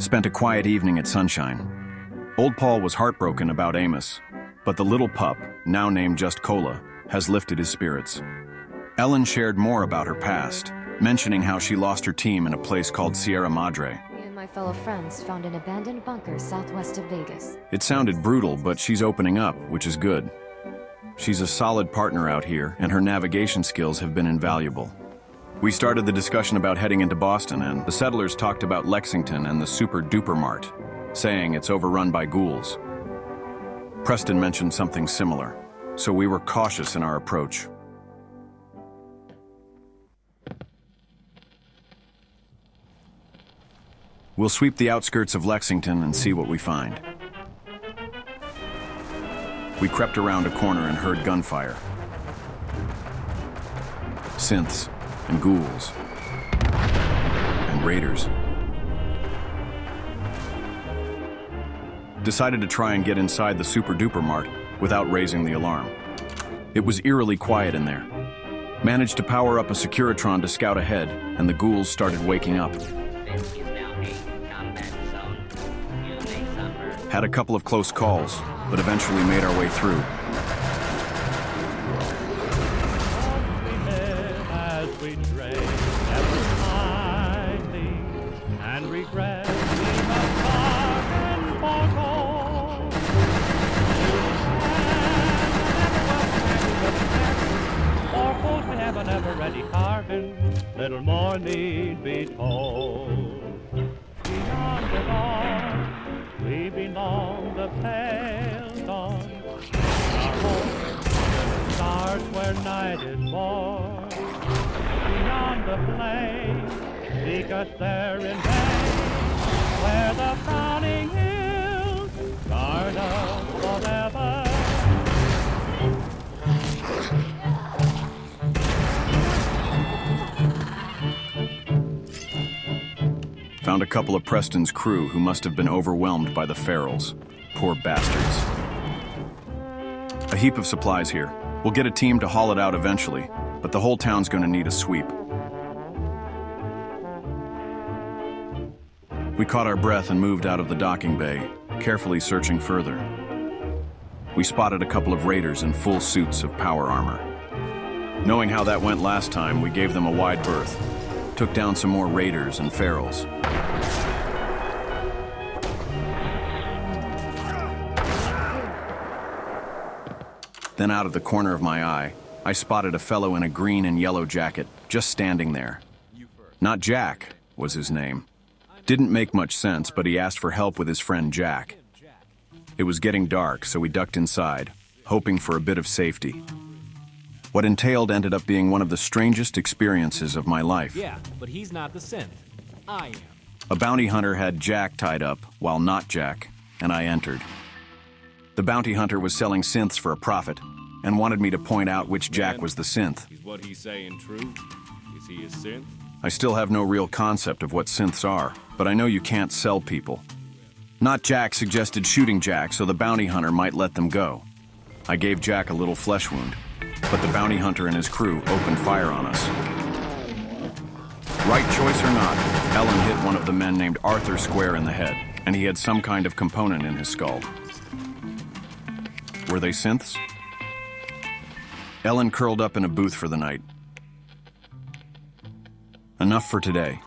spent a quiet evening at Sunshine. Old Paul was heartbroken about Amos, but the little pup, now named just Cola, has lifted his spirits. Ellen shared more about her past, mentioning how she lost her team in a place called Sierra Madre. Me and my fellow friends found an abandoned bunker southwest of Vegas. It sounded brutal, but she's opening up, which is good. She's a solid partner out here, and her navigation skills have been invaluable. We started the discussion about heading into Boston, and the settlers talked about Lexington and the Super Duper Mart, saying it's overrun by ghouls. Preston mentioned something similar, so we were cautious in our approach. We'll sweep the outskirts of Lexington and see what we find. We crept around a corner and heard gunfire. Synths and ghouls and raiders. Decided to try and get inside the Super Duper Mart without raising the alarm. It was eerily quiet in there. Managed to power up a Securitron to scout ahead, and the ghouls started waking up. Had a couple of close calls, but eventually made our way through. Little more need be told. Beyond the dawn, we belong the pale dawn. Our home starts where night is born. Beyond the flame, seek us there in vain, where the frowning hills guard us forever. Found a couple of Preston's crew who must have been overwhelmed by the ferals. Poor bastards. A heap of supplies here. We'll get a team to haul it out eventually, but the whole town's gonna need a sweep. We caught our breath and moved out of the docking bay, carefully searching further. We spotted a couple of raiders in full suits of power armor. Knowing how that went last time, we gave them a wide berth. Took down some more raiders and ferals. Then out of the corner of my eye, I spotted a fellow in a green and yellow jacket, just standing there. Not Jack, was his name. Didn't make much sense, but he asked for help with his friend Jack. It was getting dark, so we ducked inside, hoping for a bit of safety. What entailed ended up being one of the strangest experiences of my life. Yeah, but he's not the synth. I am. A bounty hunter had Jack tied up, while not Jack, and I entered. The bounty hunter was selling synths for a profit, and wanted me to point out which Jack was the synth. Is what he's saying true? Is he a synth? I still have no real concept of what synths are, but I know you can't sell people. Not Jack suggested shooting Jack so the bounty hunter might let them go. I gave Jack a little flesh wound, but the bounty hunter and his crew opened fire on us. Right choice or not, Ellen hit one of the men named Arthur square in the head, and he had some kind of component in his skull. Were they synths? Ellen curled up in a booth for the night. Enough for today.